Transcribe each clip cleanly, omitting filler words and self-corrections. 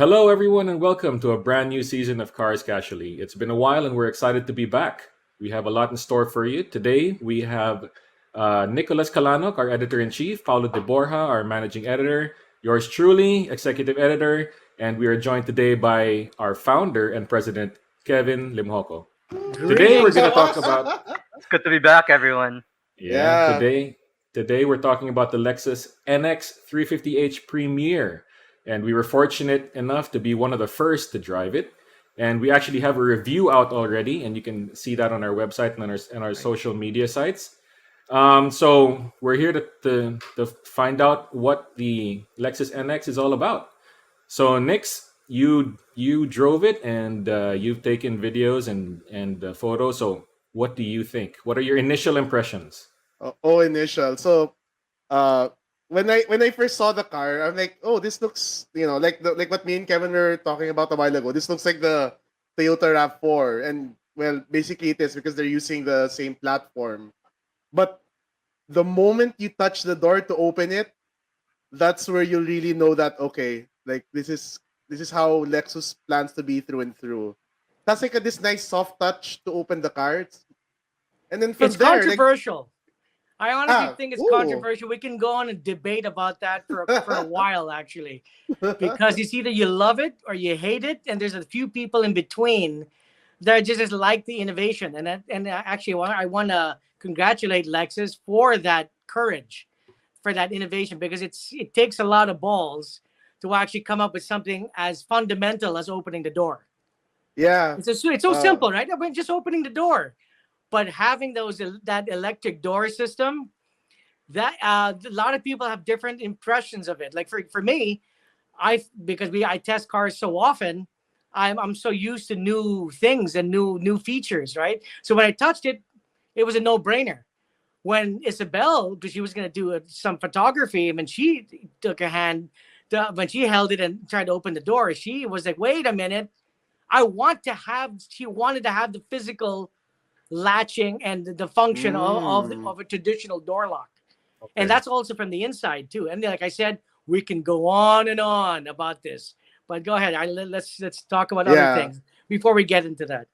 Hello, everyone, and welcome to a brand new season of Cars Casually. It's been a while, and we're excited to be back. We have a lot in store for you. Today, we have Nicolas Calanok, our editor in chief, Paulo de Borja, our managing editor, yours truly, executive editor, and we are joined today by our founder and president, Kevin Limhoco. Today, we're Greetings, going to talk boss. about It's good to be back, everyone. yeah, Yeah. today we're talking about the Lexus NX 350h Premier, and we were fortunate enough to be one of the first to drive it. And we actually have a review out already, and you can see that on our website and on our social media sites. So we're here to find out what the Lexus NX is all about. So Nix, you drove it and you've taken videos and photos. So what do you think? What are your initial impressions? Initial. So, uh, when I first saw the car, I'm like, oh, this looks, like what me and Kevin were talking about a while ago. This looks like the Toyota Rav4, and well, basically it is because they're using the same platform. But the moment you touch the door to open it, that's where you really know that okay, like this is how Lexus plans to be through and through. That's like this nice soft touch to open the car, and then It's from there, like controversial. I honestly think it's ooh. controversial. We can go on and debate about that for a while, actually, because it's either you love it or you hate it, and there's a few people in between that just like the innovation. Actually, I want to congratulate Lexus for that courage, for that innovation, because it takes a lot of balls to actually come up with something as fundamental as opening the door. Yeah. It's so Uh, simple, right? I mean, just opening the door, but having that electric door system, that a lot of people have different impressions of it. Like for me, because I test cars so often, I'm so used to new things and new features, right? So when I touched it, it was a no brainer. When Isabel, because she was going to do some photography, and when she took a hand, when she held it and tried to open the door, she was like, "Wait a minute, I want to have." She wanted to have the physical latching and the function mm, of a traditional door lock. And Okay. that's also from the inside too. And like I said, we can go on and on about this, but go ahead. Let's talk about other yeah. things before we get into that.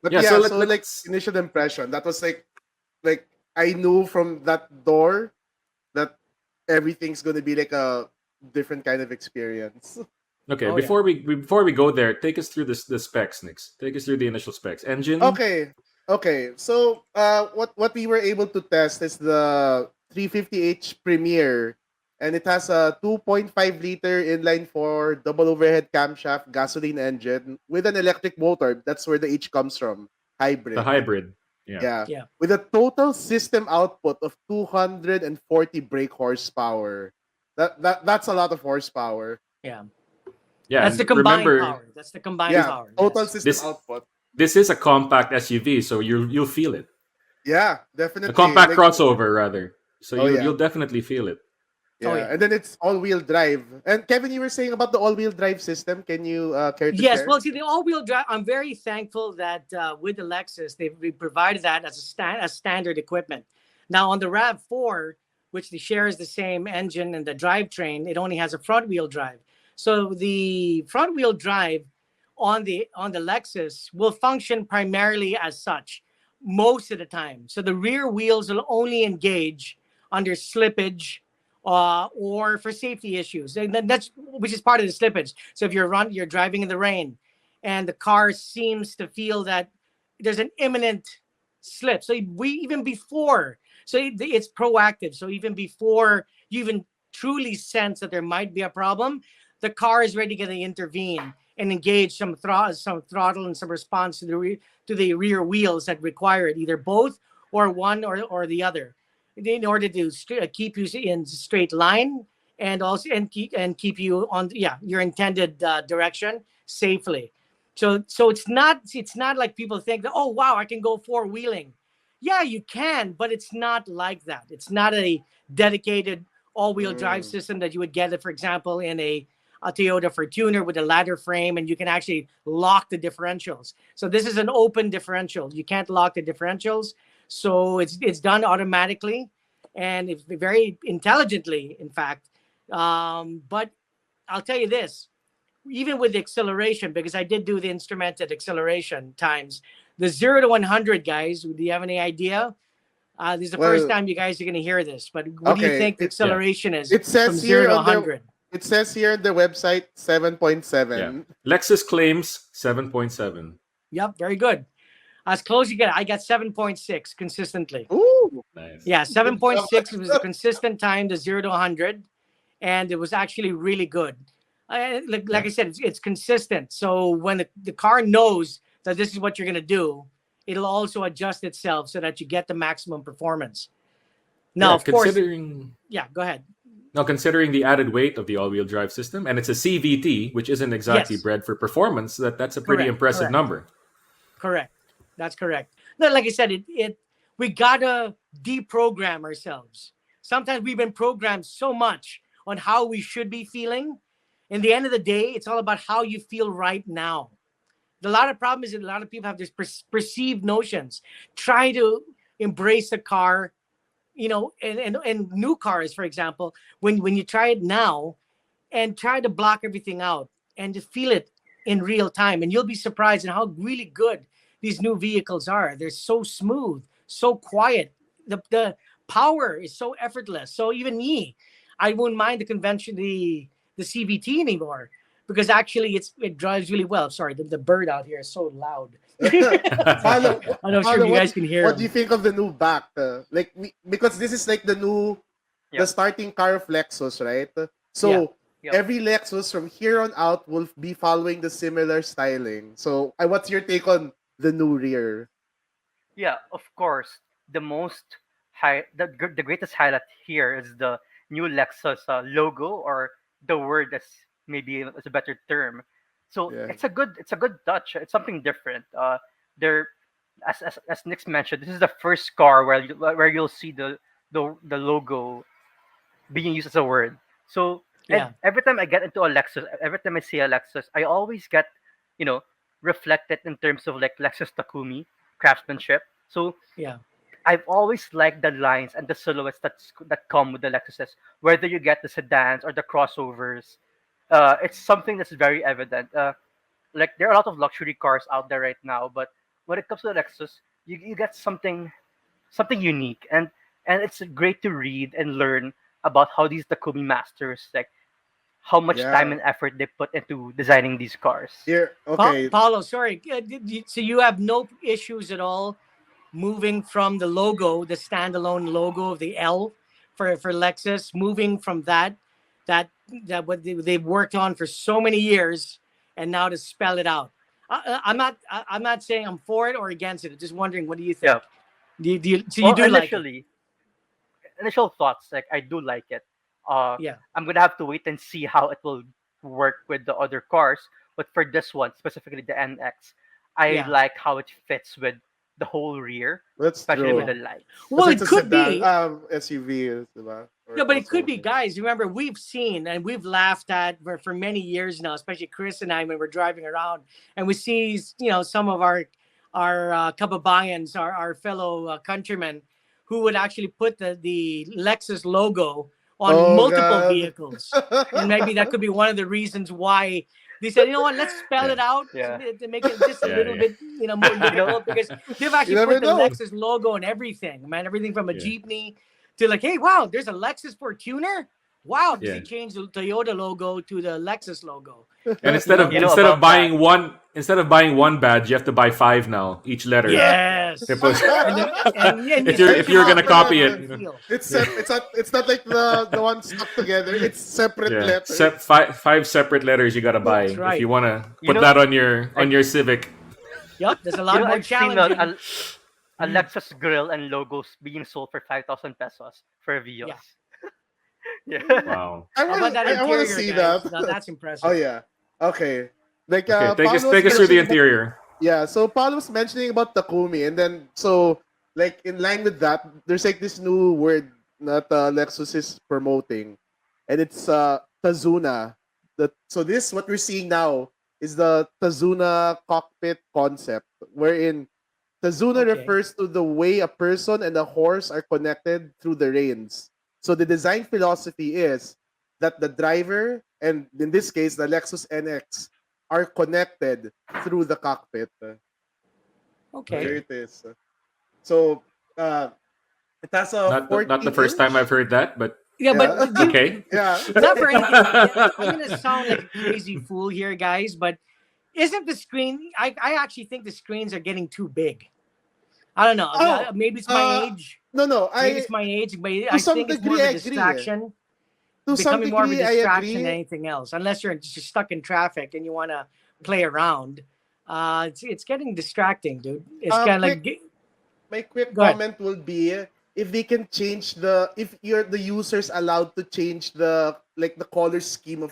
But Yeah. So yeah, so like let's initial impression, that was like I knew from that door that everything's gonna be like a different kind of experience. okay. Oh yeah. Before we go there, take us through the specs, Nix. Take us through the initial specs. Engine. Okay. Okay. So what we were able to test is the 350h Premier, and it has a 2.5-liter inline four double overhead camshaft gasoline engine with an electric motor. That's where the H comes from. The Hybrid. hybrid. Yeah. Yeah. Yeah. With a total system output of 240 brake horsepower. That's a lot of horsepower. Yeah. Yeah. That's the And combined remember, power. That's the combined Yeah. power. Total Yes. system this output. this is a compact SUV, so you'll feel it. Yeah, A definitely. compact Like crossover, rather. So oh yeah. you'll definitely feel it. Oh Yeah, yeah. and then it's all-wheel drive. And Kevin, you were saying about the all-wheel drive system. Can you care to Yes, share? well, see, the all-wheel drive. I'm very thankful that with the Lexus, we provided that as as standard equipment. Now on the Rav4, which shares the same engine and the drivetrain, it only has a front-wheel drive. So the front-wheel drive on the Lexus will function primarily as such most of the time. So the rear wheels will only engage under slippage or for safety issues. And that's which is part of the slippage. So if you're driving in the rain, and the car seems to feel that there's an imminent slip. So we even before, so it's proactive. So even before you even truly sense that there might be a problem, the car is ready to intervene and engage some throttle and some response to to the rear wheels that require it, either both or one or the other, in order to keep you in straight line, and also and keep you on your intended direction safely. So it's not like people think that, oh wow, I can go four wheeling. Yeah, you can, but it's not like that. It's not a dedicated all-wheel drive Mm, system that you would get, for example, in a Toyota Fortuner with a ladder frame, and you can actually lock the differentials. So this is an open differential. You can't lock the differentials. So it's done automatically, and it's very intelligently, in fact. But I'll tell you this: even with the acceleration, because I did do the instrumented acceleration times, the 0 to 100, guys. Do you have any idea? This is the first Well, time you guys are going to hear this, but what do you okay. think the Yeah. acceleration is It from says 0 here to on the 100? it says here on the website Yeah. 7.7. Lexus claims 7.7. Yep, very good. As close you get. I got 7.6 consistently. Ooh, Nice. Yeah, good job. 7.6 was a consistent time to 0 to 100, and it was actually really good. Like Yeah. I said, it's consistent. So when the car knows that this is what you're going to do, it'll also adjust itself so that you get the maximum performance. Now, Yeah. of course, Considering yeah, go ahead. Now, considering the added weight of the all-wheel drive system, and it's a CVT, which isn't exactly Yes, bred for performance, that's a pretty correct, impressive correct. number. Correct. That's correct. No, like I said, it we gotta deprogram ourselves. Sometimes we've been programmed so much on how we should be feeling. In the end of the day, it's all about how you feel right now. A lot of problem is that a lot of people have this perceived notions. Try to embrace the car, and new cars, for example, when you try it now, and try to block everything out and just feel it in real time. And you'll be surprised at how really good these new vehicles are. They're so smooth, so quiet. The power is so effortless. So even me, I wouldn't mind the CVT anymore because actually it drives really well. Sorry, the bird out here is so loud. Paolo, I'm not sure Paolo, if you guys can hear what do you him. think of the new back? Because this is like the Yep. starting car of Lexus, right? Yeah. So Yep. every Lexus from here on out will be following the similar styling. So, what's your take on the new rear? Yeah, of course. The greatest highlight here is the new Lexus logo, or the word as maybe is a better term. So Yeah. it's a good touch. It's something different. There, as Nick mentioned, this is the first car where you'll see the logo being used as a word. So Yeah. every time I get into a Lexus, every time I see a Lexus, I always get, you know, reflected in terms of like Lexus Takumi craftsmanship. So Yeah. I've always liked the lines and the silhouettes that come with the Lexuses, whether you get the sedans or the crossovers. It's something that's very evident. Like there are a lot of luxury cars out there right now, but when it comes to the Lexus, you get something unique, and it's great to read and learn about how these Takumi masters, like how much time Yeah. and effort they put into designing these cars. Here, okay. Paulo, sorry. So you have no issues at all moving from the logo, the standalone logo of the L for Lexus, moving from that that what they've worked on for so many years, and now to spell it out. I'm not saying I'm for it or against it. I'm just wondering, what do you Yeah. think? So you Well, do like it? initial thoughts, like I do like it. Yeah, I'm gonna have to wait and see how it will work with the other cars. But for this one, specifically the NX, I yeah. like how it fits with the whole rear, That's especially with true. the Yeah. lights. Well, Because it's it a could sedan, be. SUV, diba? Or Yeah, but it could be, crossover. guys. Remember, we've seen and we've laughed at for many years now, especially Chris and I, when we're driving around and we see, some of our kababayans, our fellow countrymen, who would actually put the Lexus logo on Oh multiple God. vehicles, and maybe that could be one of the reasons why they said, you know what, let's spell Yeah. it out Yeah. to make it just a Yeah. little Yeah. bit, more You know, difficult, because they've You actually never put the know. Lexus logo on everything, man. Everything from a Yeah. Jeepney to like, hey, wow, there's a Lexus Fortuner. Wow, because Yeah. they changed the Toyota logo to the Lexus logo. And you know instead of about that. instead of buying one badge, you have to buy five now, each letter. They Yes, put- and you if search you're it up gonna and see copy how it, you feel. It's not like the one stuck together. It's separate yeah, letters. five separate letters you gotta That's buy if you right. wanna You put know, that on your I Civic. Yep, there's a lot more I've seen challenging. a Lexus grill and logos being sold for 5,000 pesos for Yeah. Vios. Yeah. Wow. I How about want that I want to interior, see guys? that. Now that's Oh impressive. yeah. Okay. Like Okay, Paolo was take us through the mentioning about, interior. yeah, so Paul was mentioning about Takumi, and then so like in line with that, there's like this new word that Lexus is promoting, and it's Tazuna. So this what we're seeing now is the Tazuna cockpit concept, wherein Tazuna Okay. refers to the way a person and a horse are connected through the reins. So the design philosophy is that the driver and in this case, the Lexus NX are connected through the cockpit. Okay. There it is. So it has a Not the 14 first time I've inch. heard that, but Yeah, Yeah. but do, okay. Yeah. not for anything. I'm gonna sound like a crazy fool here, guys, but isn't the screen? I actually think the screens are getting too big. I don't know. Oh, Maybe it's my uh, age. no. Maybe it's my age, but To I some think it's more degree, of a I agree. distraction. To some Becoming more of a degree, I distraction than agree. anything else. Unless you're just stuck in traffic and you want to play around, it's getting distracting, dude. It's kind of like Quick, my quick go ahead. comment will be if they can change if you're the users allowed to change the color scheme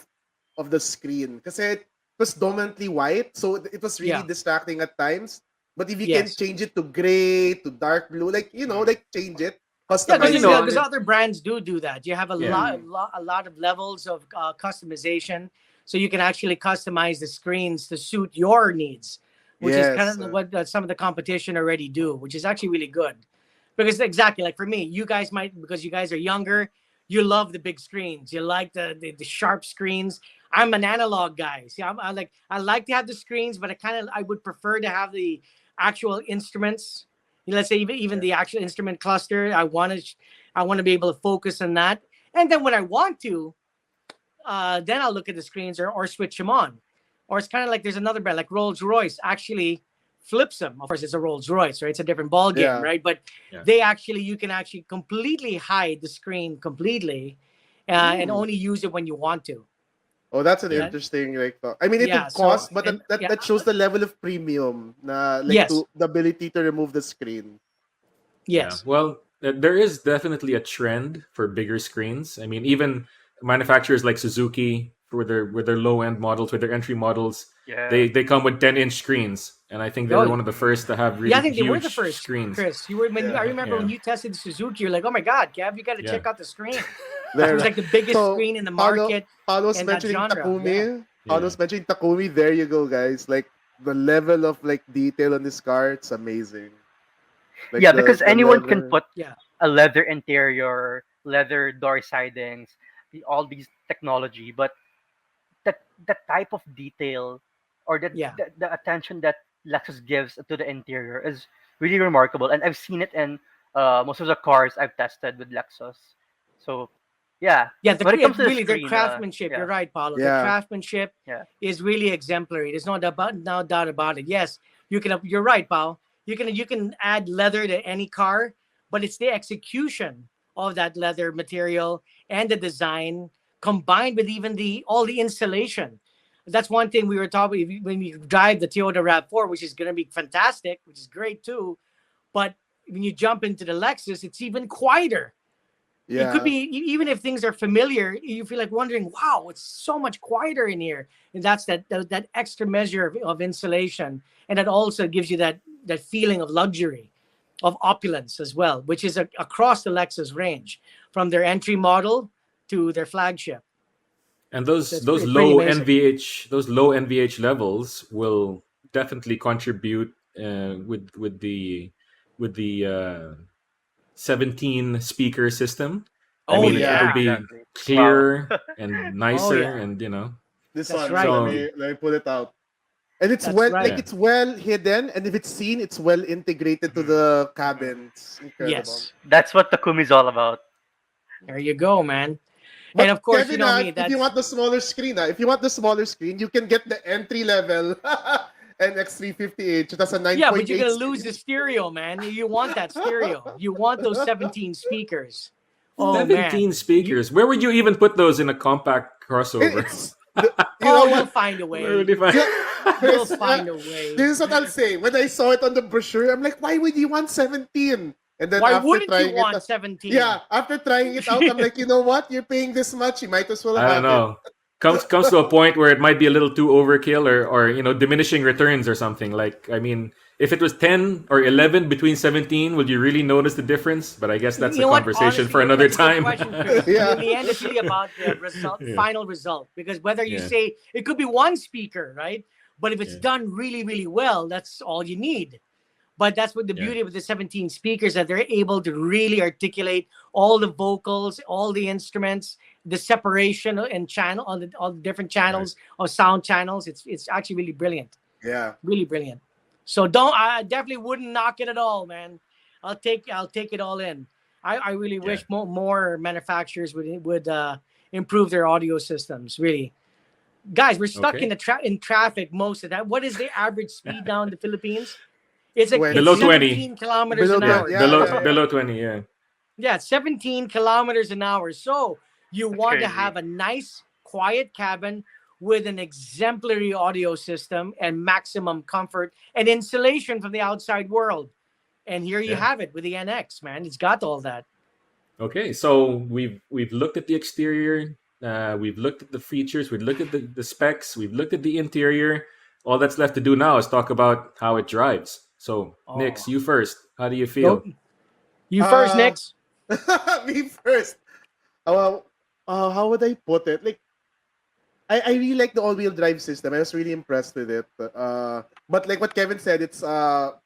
of the screen, because it was dominantly white, so it was really Yeah. distracting at times. But if you can Yes. change it to gray, to dark blue, like change it, Yeah, But, customize you know, it. because other brands do that. You have Yeah. a lot of levels of customization, so you can actually customize the screens to suit your needs, which is kind Yes. of what some of the competition already do, which is actually really good. Because exactly like for me, you guys might because you guys are younger, you love the big screens, you like the sharp screens. I'm an analog guy. See, I like to have the screens, but I would prefer to have the actual instruments, let's say even the actual instrument cluster. I want to be able to focus on that, and then when I want to, then I'll look at the screens or switch them on. Or it's kind of like there's another brand like Rolls Royce actually flips them. Of course, it's a Rolls Royce, right? It's a different ball game, Yeah. right? But Yeah. you can actually completely hide the screen completely, and only use it when you want to. Oh, that's an Yeah. interesting thought. I mean, it Yeah. would So cost, but and yeah, that shows the level of premium, yes, to the ability to remove the screen. Yeah. yes, Well, there is definitely a trend for bigger screens. I mean, even manufacturers like Suzuki with their low end models, with their entry models, Yeah. they come with 10-inch screens, and I think they were oh one of the first to have yeah. really I think they were the huge first, screens. Chris. You were I Yeah. remember when Yeah. you tested the Suzuki. You're like, oh my god, Gav, you got to Yeah. check out the screen. It There. was like the biggest So screen in the Paulo, market Paulo's in that mentioning genre. Yeah. Takumi. Yeah. Paulo's mentioning Takumi. There you go, guys. Like the level of detail on this car, it's amazing. Like Yeah, because the anyone can leather. put Yeah. a leather interior, leather door sidings, all these technology, but the type of detail or Yeah. the attention that Lexus gives to the interior is really remarkable, and I've seen it in most of the cars I've tested with Lexus. So, yeah, Yeah, when it comes to the really their screen, craftsmanship. You're yeah, right, Paulo. Their Yeah. craftsmanship yeah, is really exemplary. There's no doubt about it. Yes, you can. You're right, Paul. You can add leather to any car, but it's the execution of that leather material and the design combined with even the all the installation. That's one thing we were talking when we drive the Toyota Rav4, which is going to be fantastic, which is great too. But when you jump into the Lexus, it's even quieter. It could Yeah. be even if things are familiar, you feel like wondering, wow, it's so much quieter in here. And that's that extra measure of insulation. And that also gives you that feeling of luxury, of opulence as well, which is across the Lexus range, from their entry model to their flagship. And So it's those pretty low amazing. NVH levels will definitely contribute with the 17 speaker system. I Oh mean, Yeah. it'll yeah, yeah. be exactly. Wow. clearer and Oh nicer, yeah. and This That's one. right. Let so me let me put it out. And it's That's right. yeah. it's well hidden, and if it's seen, it's well integrated to Mhm. the cabin. It's incredible. Yes. That's what Takumi is all about. There you go, man. And But of course, you Kevin, know me, if you that's want the smaller screen, if you want the smaller screen, you can get the entry level NX350H. It has a yeah, but you're 9.8 gonna lose the screen. stereo, man. You want that stereo. You want those 17 speakers. Oh man. 17 You speakers. Where would you even put those in a compact crossover? It's you oh know you'll what? find a Where would way. you find? Yeah, You'll Chris, find a way. this is what I'll say. When I saw it on the brochure, I'm like, why would you want 17? And then Why after wouldn't you trying it, want 17? yeah, after trying it out, I'm like, you know what? You're paying this much, you might as well I don't have it. know. Comes to a point where it might be a little too overkill, or diminishing returns or something. Like, I mean, if it was 10 or 11 between 17, would you really notice the difference? But I guess that's You a know what? conversation Honestly, for another that's a good time. question, Chris. In Yeah. the end, it's really about the result, Yeah. final result. Because whether you Yeah. say it could be one speaker, right? But if it's Yeah. done really, really well, that's all you need. But that's what the Yeah. beauty of the 17 speakers, that they're able to really articulate all the vocals, all the instruments, the separation and channel on all the different Right. channels or sound channels. It's actually really brilliant, Yeah. really brilliant. So don't I definitely wouldn't knock it at all, man. I'll take it all in. I really Yeah. wish more manufacturers would improve their audio systems. Really, guys, we're stuck Okay. in traffic most of that. What is the average speed now in the Philippines? It's like it's 20. Below 20. 17 kilometers Below an Yeah. 20. hour, Yeah, guys. yeah, yeah. Below 20. Yeah. Yeah, 17 kilometers an hour. So you That's want to crazy. have a nice, quiet cabin with an exemplary audio system and maximum comfort and insulation from the outside world. And here you Yeah. have it with the NX, man. It's got all that. Okay. So we've looked at the exterior. We've looked at the features. We've looked at the specs. We've looked at the interior. All that's left to do now is talk about how it drives. So, Nix, Oh, you first. How do you go feel? you first, Uh, Nix. me first. Well, how would I put it? Like, I really like the all-wheel drive system. I was really impressed with it. But like what Kevin said,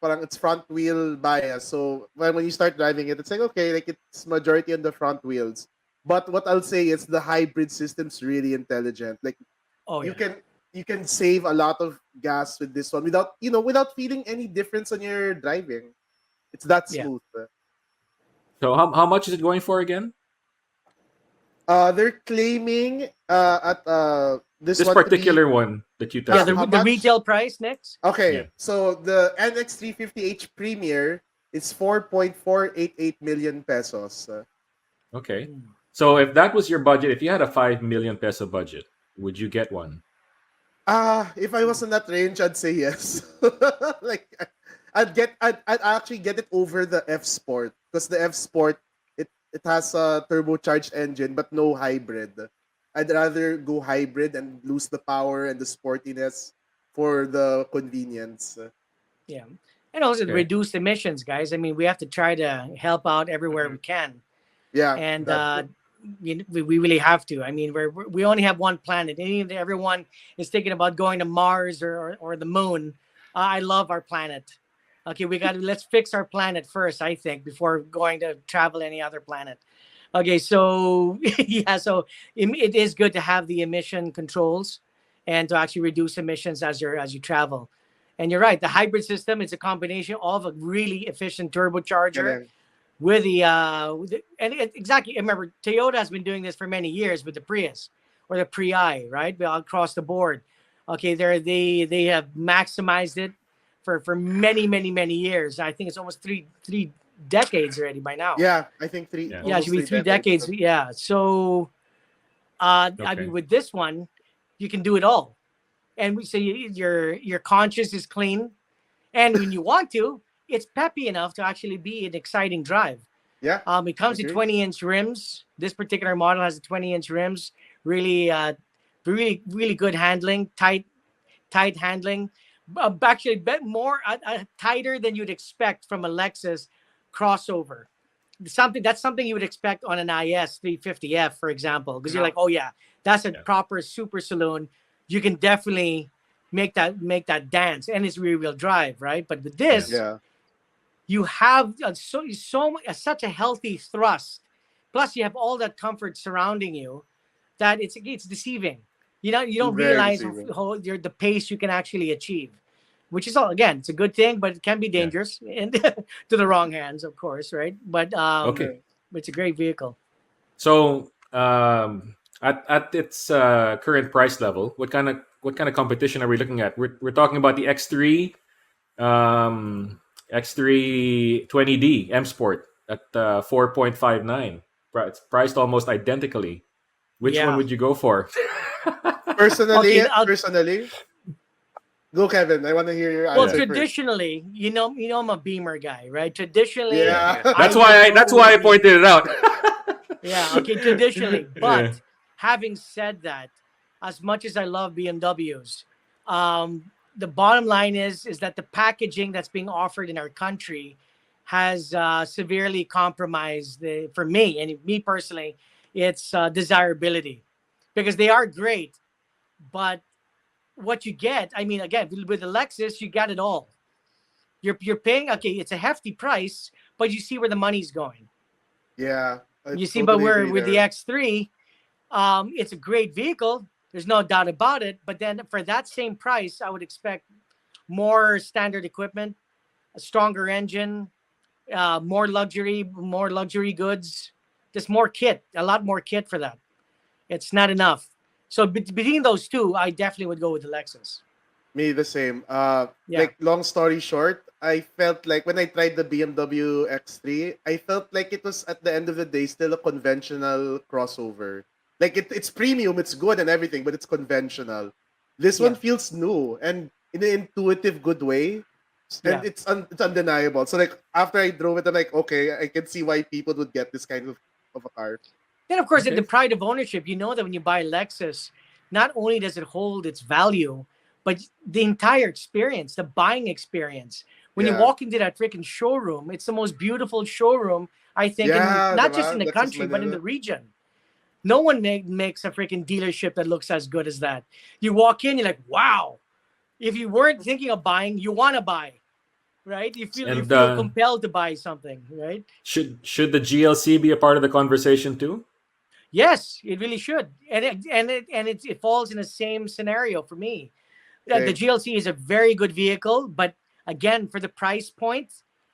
parang it's front wheel bias. So when you start driving it, it's like okay, like it's majority on the front wheels. But what I'll say is the hybrid system's really intelligent. Like Oh you yeah, can you can save a lot of gas with this one without feeling any difference on your driving. It's that yeah. smooth. So, how much is it going for again? They're claiming at this This one to be particular one that you Yeah, tested. how the much? retail price, Nix. Yeah. Okay, so the NX 350H Premier is 4.488 million pesos. Okay. Mm. So, if that was your budget, if you had a 5 million peso budget, would you get one? If I was in that range, I'd say yes. Like I'd actually get it over the F Sport because the F Sport it has a turbocharged engine but no hybrid. I'd rather go hybrid and lose the power and the sportiness for the convenience. Yeah, and also Okay. reduce emissions, guys. I mean, we have to try to help out everywhere Mhm. we can. Yeah, And that we really have to. I mean, we only have one planet. And everyone is thinking about going to Mars or the moon. I love our planet. Okay, let's fix our planet first, I think, before going to travel any other planet. Okay, so yeah, so it is good to have the emission controls and to actually reduce emissions as you travel. And you're right, the hybrid system is a combination of a really efficient turbocharger galing. exactly. Remember, Toyota has been doing this for many years with the Prius or the Prii, right? Across the board. Okay, they have maximized it for many years. I think it's almost three decades already by now. Yeah, I think three Yeah. Yeah, it almost should be three three decades. decades. Yeah. So I Okay. mean, with this one, you can do it all, and we say your conscience is clean, and when you want to, it's peppy enough to actually be an exciting drive. Yeah, It comes with agree. 20-inch rims. This particular model has 20-inch rims. Really, really good handling, tight handling. Actually, bit more tighter than you'd expect from a Lexus crossover. Something you would expect on an IS 350F, for example, because you're Yeah. like, oh yeah, that's a Yeah. proper super saloon. You can definitely make that dance, and it's rear wheel drive, right? But with Yeah. this, Yeah, you have such a healthy thrust. Plus, you have all that comfort surrounding you that it's deceiving. You don't very realize deceiving. the pace you can actually achieve, which is all again, it's a good thing, but it can be Yeah. dangerous and to the wrong hands, of course, right? But Okay. it's a great vehicle. So, at its current price level, what kind of competition are we looking at? We're talking about the X3, X320D M Sport at 4.59. It's priced almost identically. Which one Yeah. would you go for? Personally, Okay. personally, go Kevin. I want to hear your Well, Yeah. answer first. traditionally, I'm a Beamer guy, right? Traditionally, Yeah. Yeah, That's I why would I that's go why with I the pointed it out. Yeah, okay, traditionally. Yeah. But having said that, as much as I love BMWs, the bottom line is that the packaging that's being offered in our country has severely compromised for me and me personally, it's desirability because they are great, but what you get, I mean, again, with the Lexus, you got it all. You're paying, okay, it's a hefty price, but you see where the money's going. yeah. I You see, but totally we're agree with the there. X3. It's a great vehicle. There's no doubt about it. But then for that same price, I would expect more standard equipment, a stronger engine, more luxury goods, just more kit, a lot more kit for that. It's not enough. So between those two, I definitely would go with the Lexus. Me the same. Yeah, Like long story short, I felt like when I tried the BMW X3, I felt like it was at the end of the day still a conventional crossover. Like it's premium, it's good and everything, but it's conventional. This one yeah, feels new and in an intuitive good way, and yeah. it's undeniable. So like after I drove it, I'm like, okay, I can see why people would get this kind of a car. Then of course, the Okay. pride of ownership. You know that when you buy Lexus, not only does it hold its value, but the entire experience, the buying experience. When you Yeah. walk into that freaking showroom, it's the most beautiful showroom I think, in Yeah, not just in diba? the Lexus country but in Manila. the region. No one makes a freaking dealership that looks as good as that. You walk in, you're like, wow. If you weren't thinking of buying, you want to buy, right? You And feel compelled to buy something, right? should the GLC be a part of the conversation too? Yes, it really should, and it falls in the same scenario for me. The Same. GLC is a very good vehicle, but again, for the price point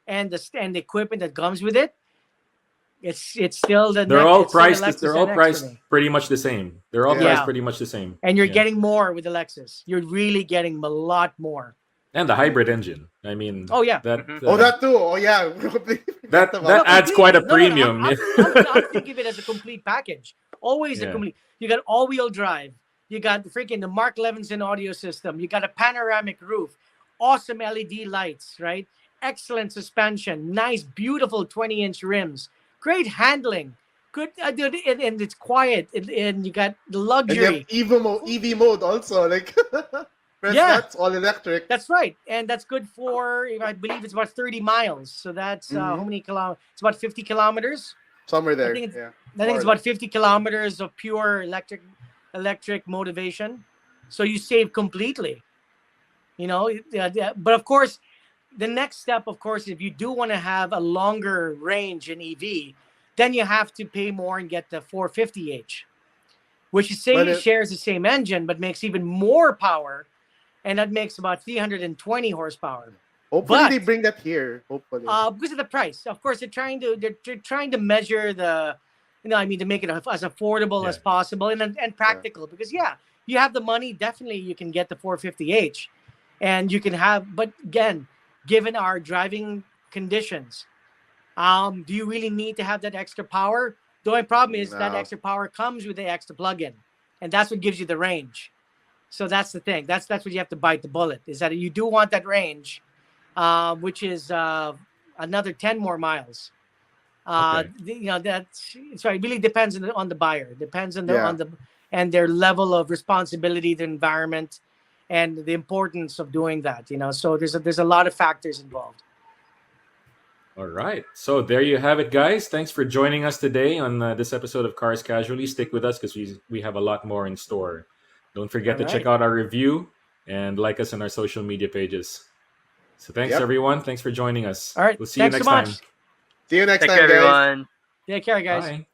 and the equipment that comes with it, it's still it's still the They're Lexus all NX for priced me. pretty much the same. They're all Yeah. priced Yeah, pretty much the same. and you're Yeah. getting more with the Lexus. You're really getting a lot more. And the hybrid engine. I mean, Oh yeah. that Mhm. Oh, that too. Oh yeah, we completely forgot about that No, that. adds quite a completely. No. premium. I'm thinking of it as a complete package. Always a Yeah. complete. You got all-wheel drive. You got the Mark Levinson audio system. You got a panoramic roof. Awesome LED lights, right? Excellent suspension. Nice, beautiful 20-inch rims. Great handling. Good, and it's quiet. And you got the And you have luxury. EV mode also. Like press Yeah, that's all electric. that's right, and that's good for. I believe it's about 30 miles. So that's how Mm-hmm. many kilometers? It's about 50 kilometers. Somewhere I there. think it's Yeah. I think More or it's about less. 50 kilometers of pure electric motivation. So you save completely. But of course, the next step, of course, if you do want to have a longer range in EV, then you have to pay more and get the 450h, which you But say shares the same engine but makes even more power, and that makes about 320 horsepower. hopefully But they bring that here. Hopefully. because of the price. Of course, they're trying to measure I mean, to make it as affordable Yeah. as possible and practical. Because yeah, you have the money, definitely you can get the 450h, and you can have. But again, given our driving conditions, do you really need to have that extra power? The only problem is that No. extra power comes with the extra plug-in, and that's what gives you the range. So that's the thing. That's what you have to bite the bullet. Is that you do want that range, which is another 10 more miles. Okay. That's sorry. It really depends on the buyer. Depends on the Yeah. on the and their level of responsibility, the environment, and the importance of doing that. So there's a lot of factors involved. All right. So there you have it, guys. Thanks for joining us today on this episode of Cars Casually. Stick with us because we have a lot more in store. Don't forget All to check right. out our review and like us on our social media pages. So thanks, Yep. everyone. Thanks for joining us. All right. We'll see you Thanks so next time. much. See you next Take time, care, guys. everyone. Take care, guys. Bye.